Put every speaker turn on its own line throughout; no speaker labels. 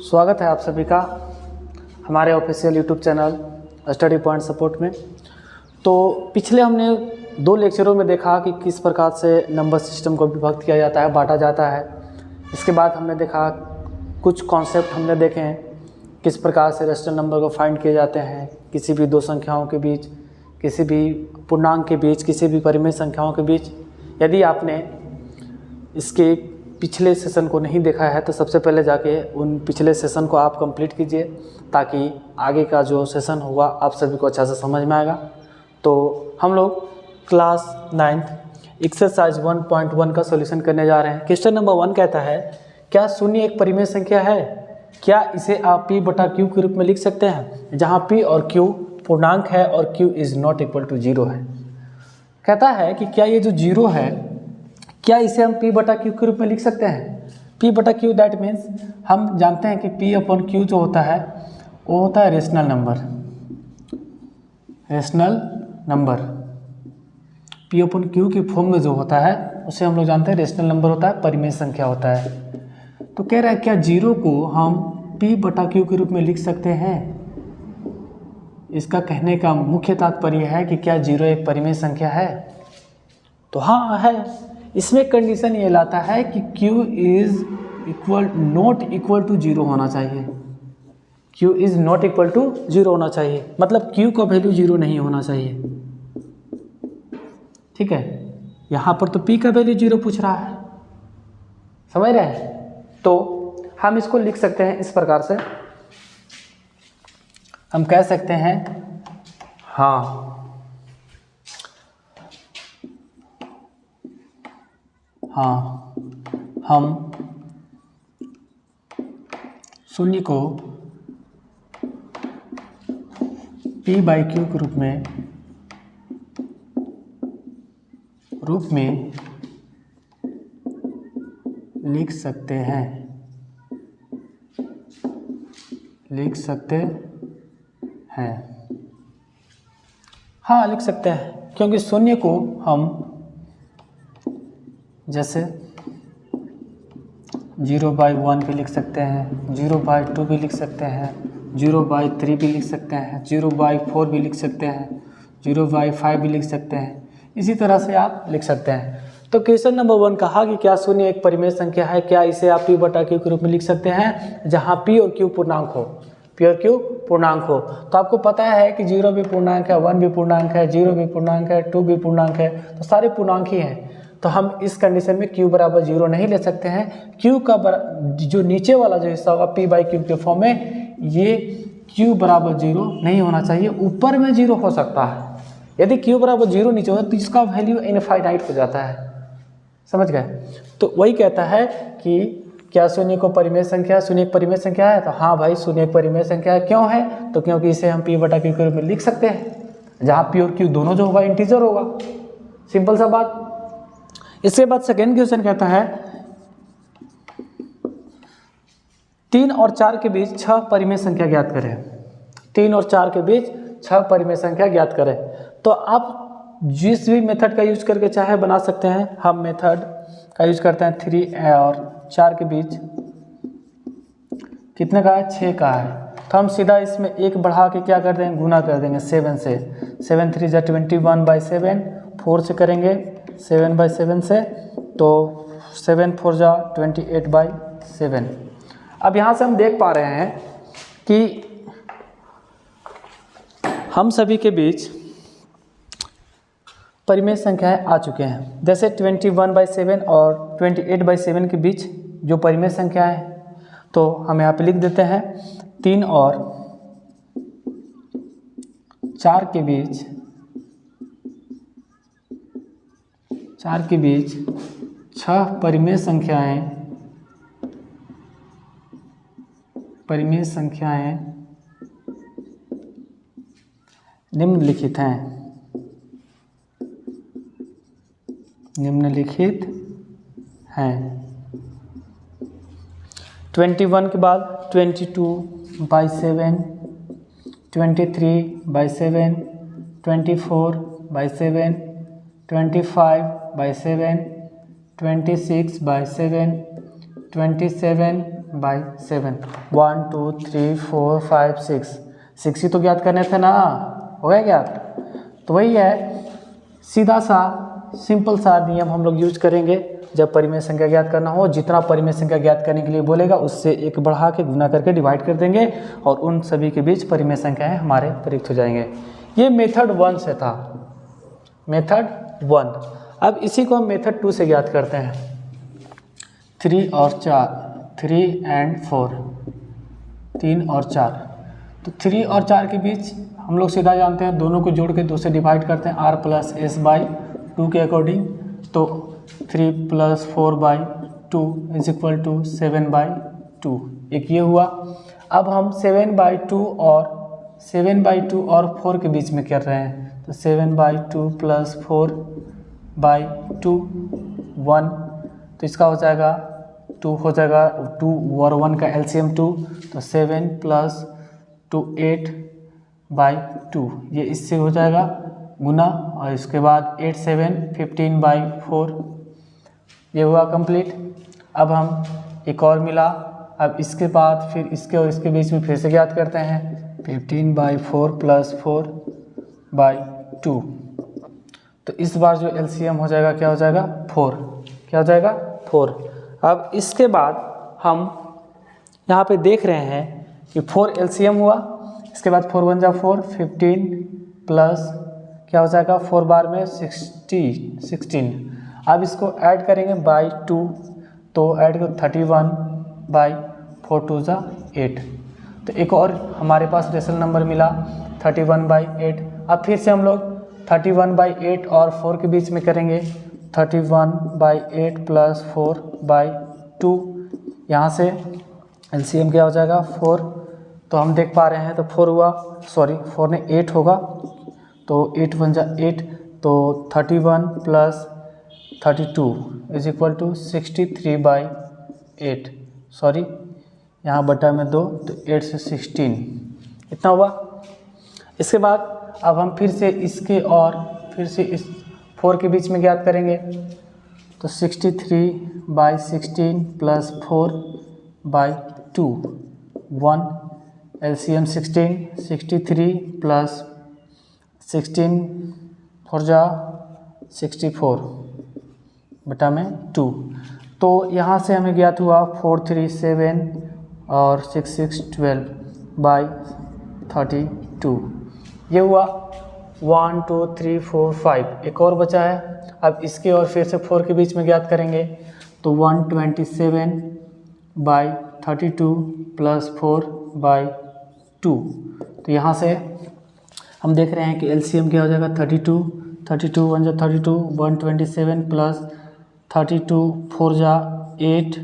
स्वागत है आप सभी का हमारे official YouTube channel study point support में। तो पिछले हमने 2 लेक्चरों में देखा कि किस प्रकार से नंबर सिस्टम को विभक्त किया जाता है, बांटा जाता है। इसके बाद हमने देखा कुछ कॉन्सेप्ट हमने देखे हैं, किस प्रकार से रेशनल नंबर को फाइंड किए जाते हैं, किसी भी 2 संख्याओं के बीच, किसी भी पूर्णांक के बीच, किसी भी परिमेय संख्याओं के बीच। यदि आपने इसके पिछले सेशन को नहीं देखा है तो सबसे पहले जाके उन पिछले सेशन को आप कंप्लीट कीजिए, ताकि आगे का जो सेशन होगा आप सभी को अच्छा से समझ में आएगा। तो हम लोग क्लास 9th एक्सरसाइज 1.1 का सॉल्यूशन करने जा रहे हैं। क्वेश्चन नंबर 1 कहता है, क्या शून्य एक परिमेय संख्या है? क्या इसे आप p बटा q के रूप में लिख सकते हैं, जहाँ p और q पूर्णांक है और q is not equal to 0 है। कहता है कि क्या ये जो 0 है, क्या इसे हम p बटा q के रूप में लिख सकते हैं? p बटा q दैट मीन्स हम जानते हैं कि p अपॉन q जो होता है वो होता है rational number. Rational number p upon q की फॉर्म में जो होता है उसे हम लोग जानते हैं रेशनल नंबर होता है, परिमेय संख्या होता है। तो कह रहा है क्या 0 को हम p बटा q के रूप में लिख सकते हैं? इसका कहने का मुख्य तात्पर्य है कि क्या 0 एक परिमेय संख्या है? तो हाँ है। इसमें कंडीशन ये लाता है कि q is not equal to 0 होना चाहिए। q is not equal to 0 होना चाहिए, मतलब q का वैल्यू 0 नहीं होना चाहिए। ठीक है, यहाँ पर तो p का वैल्यू 0 पूछ रहा है, समझ रहे हैं? तो हम इसको लिख सकते हैं इस प्रकार से, हम कह सकते हैं हाँ हम शून्य को p बाई क्यू के रूप में लिख सकते हैं, हाँ लिख सकते हैं, क्योंकि शून्य को हम जैसे 0/1 भी लिख सकते हैं, 0/2 भी लिख सकते हैं, 0/3 भी लिख सकते हैं, 0/4 भी लिख सकते हैं, 0/5 भी लिख सकते हैं। इसी तरह से आप लिख सकते हैं। तो क्वेश्चन नंबर 1 कहा कि क्या शून्य एक परिमेय संख्या है? क्या इसे आप p बटा q के रूप में लिख सकते हैं, जहाँ p और q पूर्णांक हो? p और q पूर्णांक हो। तो आपको पता है कि 0 भी पूर्णांक है, 1 भी पूर्णांक है, 0 भी पूर्णांक है, 2 भी पूर्णांक है, तो सारे पूर्णांक ही हैं। तो हम इस कंडीशन में q बराबर 0 नहीं ले सकते हैं। q का जो नीचे वाला जो हिस्सा होगा p बाई क्यू के फॉर्म में, ये q बराबर 0 नहीं होना चाहिए, ऊपर में 0 हो सकता है। यदि q बराबर 0 नीचे हो तो इसका वैल्यू इनफाइनाइट हो जाता है, समझ गए? तो वही कहता है कि क्या शून्य को परिमेय संख्या, शून्य एक परिमेय संख्या है? तो हाँ भाई, शून्य एक परिमेय संख्या है। क्यों है? तो क्योंकि इसे हम p बटा q के रूप में लिख सकते हैं, जहाँ p और q दोनों जो होगा इंटीजर होगा। सिंपल सा बात। इसके बाद सेकेंड क्वेश्चन कहता है 3 और 4 के बीच 6 परिमेय संख्या ज्ञात करें। 3 और 4 के बीच 6 परिमेय संख्या ज्ञात करें। तो आप जिस भी मेथड का यूज करके चाहे बना सकते हैं। हम मेथड का यूज करते हैं 3 और 4 के बीच कितने का है? 6 का है। तो हम सीधा इसमें 1 बढ़ा के क्या कर देंगे? गुना कर देंगे 7 से। 7 3 जा 21/7, 4 से करेंगे 7/7 से, तो 7 4 जा 28/7। अब यहाँ से हम देख पा रहे हैं कि हम सभी के बीच परिमेय संख्याएं आ चुके हैं। जैसे 21/7 और 28/7 के बीच जो परिमेय संख्या है, तो हम यहाँ पे लिख देते हैं 3 और 4 के बीच 6 परिमेय संख्याएं निम्नलिखित हैं। 21 के बाद 22/7, 23/7, 24/7, 25/7, 26/7, 27, 7/7 1 2 3 4 5 6 ही तो ज्ञात करने थे ना, हो गया क्या? तो वही है, सीधा सा सिंपल सा नियम हम लोग यूज करेंगे जब परिमेय संख्या ज्ञात करना हो। जितना परिमेय संख्या ज्ञात करने के लिए बोलेगा उससे एक बढ़ा के गुना करके डिवाइड कर देंगे और उन सभी के बीच परिमेय संख्याएं हमारे प्रयुक्त हो जाएंगे। ये मेथड 1 से था, मेथड 1। अब इसी को हम मेथड 2 से ज्ञात करते हैं। 3 और 4, 3 and 4, 3 और 4। तो 3 और 4 के बीच हम लोग सीधा जानते हैं, दोनों को जोड़ के 2 से डिवाइड करते हैं r + s/2 के अकॉर्डिंग। तो 3 + 4/2 = 7/2, एक ये हुआ। अब हम 7/2 और 4 के बीच में कर रहे हैं, तो 7/2 + 4/2 1, तो इसका हो जाएगा 2 हो जाएगा, 2 और 1 का एलसीएम 2, तो 7 + 2 8/2, ये इससे हो जाएगा गुना, और इसके बाद 8 7 15/4, ये हुआ कंप्लीट। अब हम एक और मिला, अब इसके बाद फिर इसके और इसके बीच में फिर से ज्ञात करते हैं, 15/4 + 4/2, तो इस बार जो एलसीएम हो जाएगा क्या हो जाएगा 4, क्या हो जाएगा 4। अब इसके बाद हम यहाँ पे देख रहे हैं कि 4 एलसीएम हुआ, इसके बाद 4 1 जा 4, 15 प्लस क्या हो जाएगा 4 बार में 16। अब इसको ऐड करेंगे बाई 2, तो ऐड करो 31/4 2 जा 8, तो एक और हमारे पास रेशनल नंबर मिला 31/8। अब फिर से हम लोग 31/8 और 4 के बीच में करेंगे, 31/8 + 4/2, यहाँ से एलसीएम क्या हो जाएगा 4, तो हम देख पा रहे हैं, तो 4 हुआ, सॉरी 4 ने 8 होगा, तो 8 1 जा 8, तो 31 + 32 = 63/8, सॉरी यहाँ बटा में 2, तो 8 से 16 इतना हुआ। इसके बाद अब हम फिर से इसके और फिर से इस 4 के बीच में ज्ञात करेंगे, तो 63/16 + 4/2 1, एलसीएम 16, 63 + 16 4 जा 64 बटा में 2, तो यहाँ से हमें ज्ञात हुआ 4 3 7 और 6 6 12/32, ये हुआ 1 2 3 4 5, एक और बचा है। अब इसके और फिर से 4 के बीच में ज्ञात करेंगे, तो 127/32 + 4/2, तो यहाँ से हम देख रहे हैं कि एलसीएम क्या हो जाएगा 32 1 जा 32, 127 + 32 4 जा 8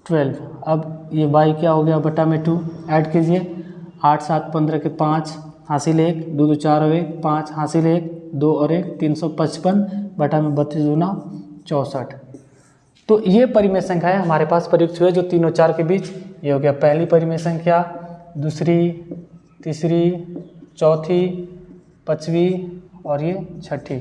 12, अब ये बाई क्या हो गया बटा में 2, ऐड कीजिए 8 7 15 के 5 हासिल 1, 2 2 4 और 1 5 हासिल 1, 2 और 1 355 बटा में 32 दूना 64। तो ये परिमेय संख्या है हमारे पास प्रयुक्त हुए जो 3 और 4 के बीच, ये हो गया पहली परिमेय संख्या, दूसरी, तीसरी, चौथी, पाँचवीं और ये छठी।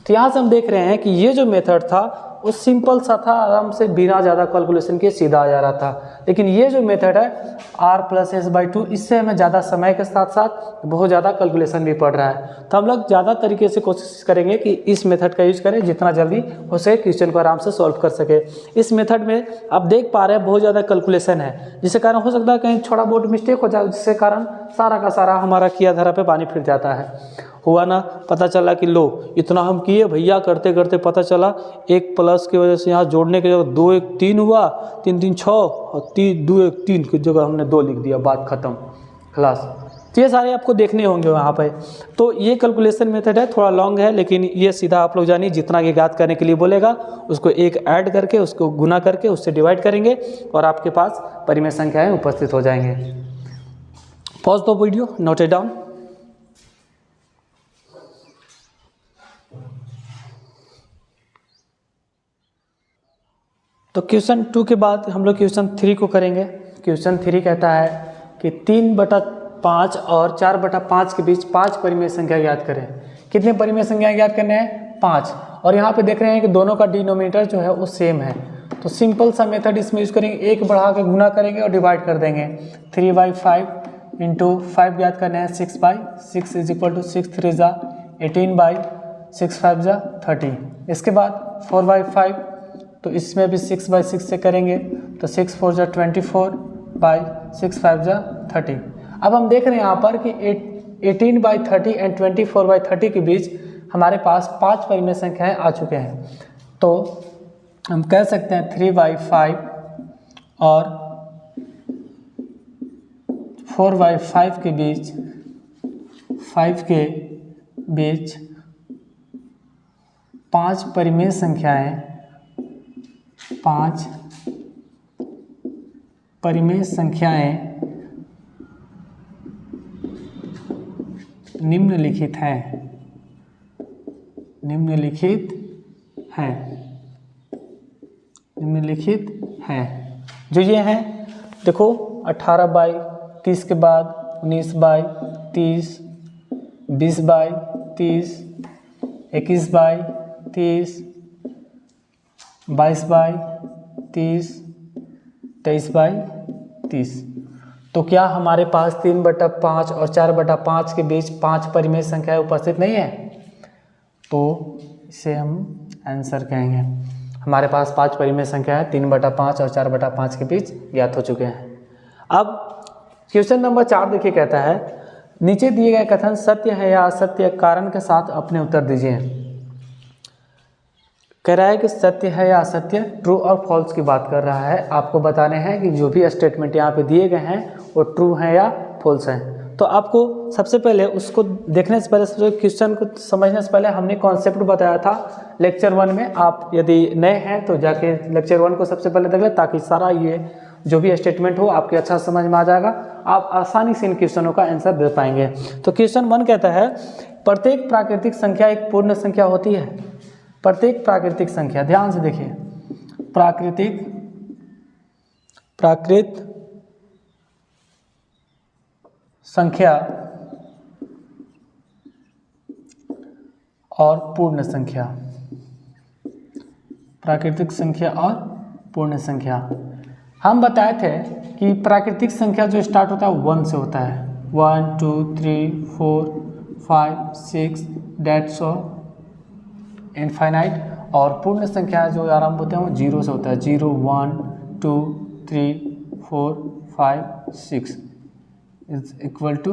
तो यहाँ से हम देख रहे हैं कि ये जो मेथड था वो सिंपल सा था, आराम से बिना ज़्यादा कैलकुलेशन के सीधा आ जा रहा था। लेकिन ये जो मेथड है r + s/2, इससे हमें ज़्यादा समय के साथ साथ बहुत ज़्यादा कैलकुलेशन भी पड़ रहा है। तो हम लोग ज़्यादा तरीके से कोशिश करेंगे कि इस मेथड का यूज करें, जितना जल्दी हो सके क्वेश्चन को आराम से सॉल्व कर सके। इस मेथड में आप देख पा रहे हैं बहुत ज़्यादा कैलकुलेशन है, जिसके कारण हो सकता है कहीं छोटा बहुत मिस्टेक हो जाए, जिसके कारण सारा का सारा हमारा किया धरा पे पानी फिर जाता है। हुआ ना, पता चला कि लो इतना हम किए भैया, करते करते पता चला 1 प्लस की वजह से यहाँ जोड़ने के जगह 2 1 3 हुआ, 3 3 6 और 3 2 1 3 की जगह हमने 2 लिख दिया, बात खत्म, खलास। तो ये सारे आपको देखने होंगे वहाँ पे। तो ये कैलकुलेशन मेथड है, थोड़ा लॉन्ग है, लेकिन ये सीधा आप लोग जानिए जितना ये ज्ञात करने के लिए बोलेगा उसको एक ऐड करके उसको गुना करके उससे डिवाइड करेंगे और आपके पास परिमेय संख्याएँ उपस्थित हो जाएंगे। पॉज दो वीडियो, नोट इट डाउन। तो क्वेश्चन 2 के बाद हम लोग क्वेश्चन 3 को करेंगे। क्वेश्चन 3 कहता है कि 3/5 और 4/5 के बीच 5 परिमेय संख्या ज्ञात करें। कितने परिमेय संख्या ज्ञात करने हैं? 5। और यहाँ पे देख रहे हैं कि दोनों का डिनोमिनेटर जो है वो सेम है, तो सिंपल सा मेथड इसमें यूज़ करेंगे, एक बढ़ा के गुना करेंगे और डिवाइड कर देंगे। 3/5 इंटू 5 ज्ञात करना है 6/6 इज इक्वल टू 6 3 ज़ा 18/6 5 ज़ा 30। इसके बाद 4/5, तो इसमें भी 6/6 से करेंगे तो 6 4 ज़ा 24/6 5 ज़ा 30। अब हम देख रहे हैं यहाँ पर कि 18/30 एंड 24/30 के बीच हमारे पास 5 परिमेय संख्याएं आ चुके हैं। तो हम कह सकते हैं 3/5 और 4/5 के बीच 5 के बीच 5 परिमेय संख्याएं, 5 परिमेय संख्याएं निम्नलिखित हैं, निम्नलिखित है जो ये हैं। देखो 18/30 के बाद 19/30, 20/30, 21/30, 22/30, 23/30। तो क्या हमारे पास 3/5 और 4/5 के बीच 5 परिमेय संख्याएं उपस्थित नहीं है? तो इसे हम आंसर कहेंगे। हमारे पास 5 परिमेय संख्या है, 3/5 और 4/5 के बीच ज्ञात हो चुके हैं। अब क्वेश्चन नंबर 4 देखिए, कहता है नीचे दिए गए कथन सत्य है या असत्य, कारण के साथ अपने उत्तर दीजिए। कह रहा है कि सत्य है या असत्य, ट्रू और फॉल्स की बात कर रहा है। आपको बताने हैं कि जो भी स्टेटमेंट यहाँ पे दिए गए हैं वो ट्रू हैं या फॉल्स हैं। तो आपको सबसे पहले उसको देखने से पहले, क्वेश्चन को समझने से पहले हमने कॉन्सेप्ट बताया था लेक्चर 1 में। आप यदि नए हैं तो जाके लेक्चर 1 को सबसे पहले देख लें, ताकि सारा ये जो भी स्टेटमेंट हो आपके अच्छा समझ में आ जाएगा, आप आसानी से इन क्वेश्चनों का आंसर दे पाएंगे। तो क्वेश्चन 1 कहता है प्रत्येक प्राकृतिक संख्या एक पूर्ण संख्या होती है। प्रत्येक प्राकृतिक संख्या, ध्यान से देखिए, प्राकृत संख्या और पूर्ण संख्या, प्राकृतिक संख्या और पूर्ण संख्या। हम बताए थे कि प्राकृतिक संख्या जो स्टार्ट होता है 1 से होता है, 1 2 3 4 5 6 डेट्स इनफाइनाइट, और पूर्ण संख्या जो आरंभ होते हैं वो 0 से होता है, 0 1 2 3 4 5 6 इज इक्वल टू,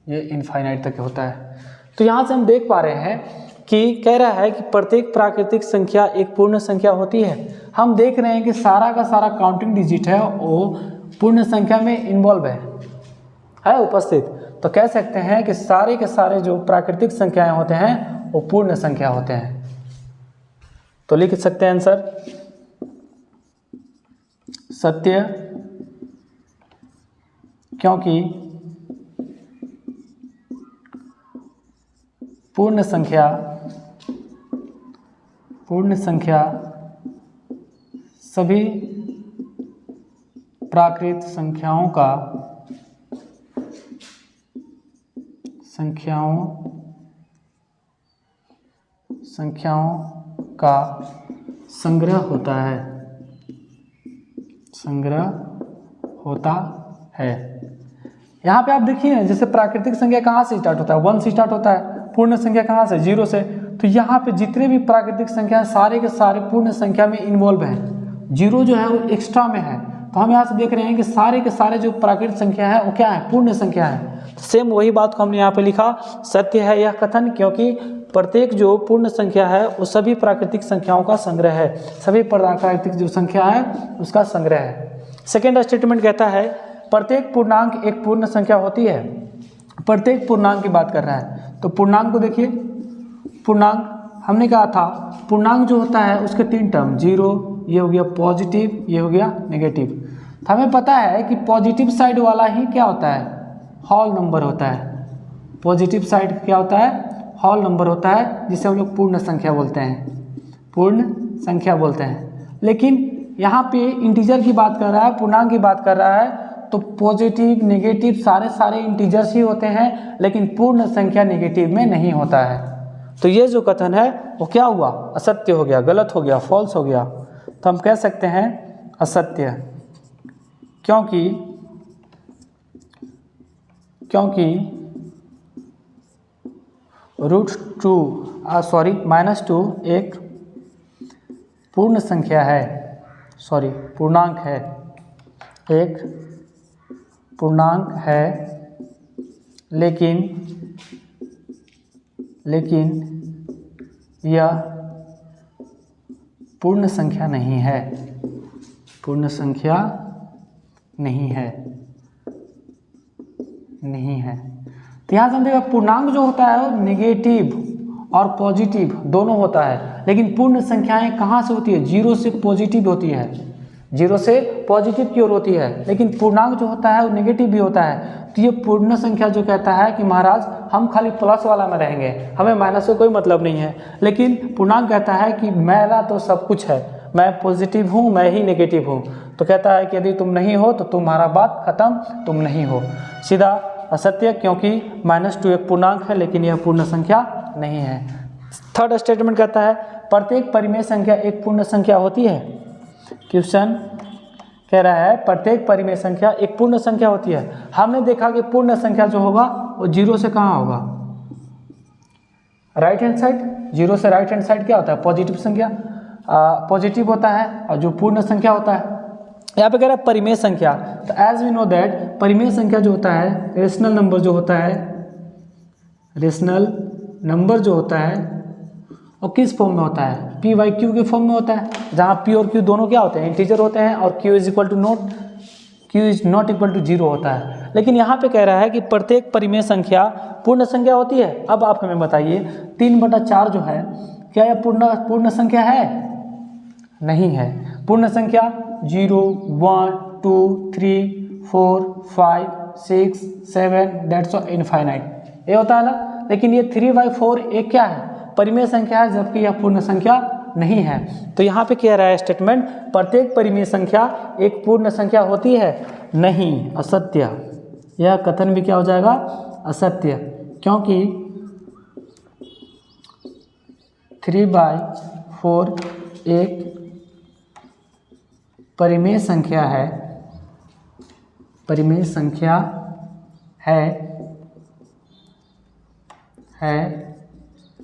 ये इनफाइनाइट तक होता है। तो यहाँ से हम देख पा रहे हैं कि कह रहा है कि प्रत्येक प्राकृतिक संख्या एक पूर्ण संख्या होती है। हम देख रहे हैं कि सारा का सारा काउंटिंग डिजिट है वो पूर्ण संख्या में इन्वॉल्व है उपस्थित। तो कह सकते हैं कि सारे के सारे जो प्राकृतिक संख्याएं होते हैं वो पूर्ण संख्या होते हैं। तो लिख सकते हैं आंसर सत्य, क्योंकि पूर्ण संख्या सभी प्राकृत संख्याओं का संग्रह होता है। यहाँ पे आप देखिए, जैसे प्राकृतिक संख्या कहाँ से स्टार्ट होता है, 1 से स्टार्ट होता है। पूर्ण संख्या कहाँ से, 0 से। तो यहाँ पे जितने भी प्राकृतिक संख्या सारे के सारे पूर्ण संख्या में इन्वॉल्व हैं। 0 जो है वो एक्स्ट्रा में है। तो हम यहाँ से देख रहे हैं कि सारे के सारे जो प्राकृतिक संख्या है वो क्या है, पूर्ण संख्या है। सेम वही बात को हमने यहाँ पे लिखा, सत्य है यह कथन, क्योंकि प्रत्येक जो पूर्ण संख्या है वो सभी प्राकृतिक संख्याओं का संग्रह है, सभी प्राकृतिक जो संख्या है उसका संग्रह है। सेकेंड स्टेटमेंट कहता है प्रत्येक पूर्णांक एक पूर्ण संख्या होती है। प्रत्येक पूर्णांक की बात कर रहा है। तो पूर्णांक को देखिए, पूर्णांक हमने कहा था पूर्णांक जो होता है उसके 3 टर्म, 0, ये हो गया पॉजिटिव, ये हो गया नेगेटिव। तो हमें पता है कि पॉजिटिव साइड वाला ही क्या होता है, होल नंबर होता है। पॉजिटिव साइड क्या होता है, होल नंबर होता है, जिसे हम लोग पूर्ण संख्या बोलते हैं। लेकिन यहाँ पे इंटीजर की बात कर रहा है, पूर्णांक की बात कर रहा है, तो पॉजिटिव नेगेटिव सारे इंटीजर्स ही होते हैं, लेकिन पूर्ण संख्या नेगेटिव में नहीं होता है। तो ये जो कथन है वो क्या हुआ, असत्य हो गया, गलत हो गया, फॉल्स हो गया। तो तो हम कह सकते हैं असत्य, क्योंकि -2 एक पूर्ण संख्या है, पूर्णांक है, एक पूर्णांक है, लेकिन यह पूर्ण संख्या नहीं है, पूर्ण संख्या नहीं है। तो यहाँ से हम देखा पूर्णांक जो होता है वो नेगेटिव और पॉजिटिव दोनों होता है, लेकिन पूर्ण संख्याएं कहाँ से होती है? 0 से पॉजिटिव होती है, 0 से पॉजिटिव की ओर होती है, लेकिन पूर्णांक जो होता है वो नेगेटिव भी होता है। तो ये पूर्ण संख्या जो कहता है कि महाराज हम खाली प्लस वाला में रहेंगे, हमें माइनस से कोई मतलब नहीं है, लेकिन पूर्णांक कहता है कि मेरा तो सब कुछ है, मैं पॉजिटिव हूँ, मैं ही नेगेटिव हूँ। तो कहता है कि यदि तुम नहीं हो तो तुम्हारा बात खत्म, तुम नहीं हो, सीधा असत्य, क्योंकि -2 एक पूर्णांक है लेकिन यह पूर्ण संख्या नहीं है। थर्ड स्टेटमेंट कहता है प्रत्येक परिमेय संख्या एक पूर्ण संख्या होती है। क्वेश्चन कह रहा है प्रत्येक परिमेय संख्या एक पूर्ण संख्या होती है। हमने देखा कि पूर्ण संख्या जो होगा वो 0 से कहाँ होगा? Right hand side. 0 से राइट हैंड साइड क्या होता है? पॉजिटिव संख्या, पॉजिटिव होता है, और जो पूर्ण संख्या होता है यहाँ पे कह रहा है परिमेय संख्या। तो एज वी नो दैट परिमेय संख्या जो होता है, रेशनल नंबर जो होता है, रेशनल नंबर जो होता है और किस फॉर्म में होता है? p बाई क्यू के फॉर्म में होता है, जहाँ p और q दोनों क्या होते हैं? इंटीजर होते हैं, और q is not equal to 0 होता है। लेकिन यहाँ पे कह रहा है कि प्रत्येक परिमेय संख्या पूर्ण संख्या होती है। अब आप हमें बताइए 3/4 जो है क्या यह पूर्ण संख्या है? नहीं है। पूर्ण संख्या 0, 1, 2, 3, 4, 5, 6, 7 दैट्स इनफाइनाइट, ये होता है ना। लेकिन ये 3/4 एक क्या है? परिमेय संख्या है, जबकि यह पूर्ण संख्या नहीं है। तो यहाँ पे कह रहा है स्टेटमेंट प्रत्येक परिमेय संख्या एक पूर्ण संख्या होती है? नहीं, असत्य। यह कथन भी क्या हो जाएगा? असत्य, क्योंकि 3/4 एक परिमेय संख्या है, परिमेय संख्या है,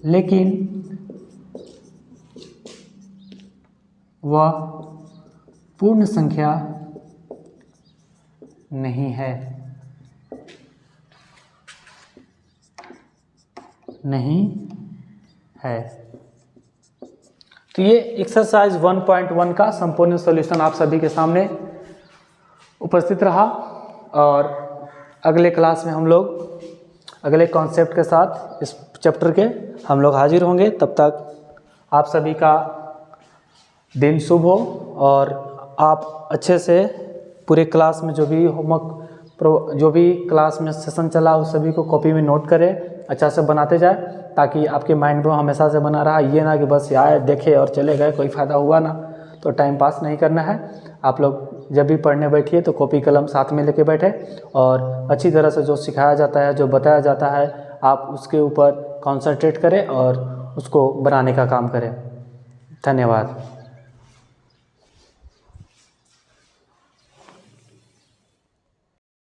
लेकिन वह पूर्ण संख्या नहीं है, तो ये एक्सरसाइज 1.1 का संपूर्ण सॉल्यूशन आप सभी के सामने उपस्थित रहा, और अगले क्लास में हम लोग अगले कॉन्सेप्ट के साथ इस चैप्टर के हम लोग हाजिर होंगे। तब तक आप सभी का दिन शुभ हो, और आप अच्छे से पूरे क्लास में जो भी होमवर्क, जो भी क्लास में सेशन चला उस सभी को कॉपी में नोट करें, अच्छा से बनाते जाए, ताकि आपके माइंड में हमेशा से बना रहा। ये ना कि बस आए देखे और चले गए, कोई फ़ायदा हुआ ना, तो टाइम पास नहीं करना है। आप लोग जब भी पढ़ने बैठिए तो कॉपी कलम साथ में लेके बैठे, और अच्छी तरह से जो सिखाया जाता है, जो बताया जाता है, आप उसके ऊपर कॉन्संट्रेट करें और उसको बनाने का काम करें। धन्यवाद।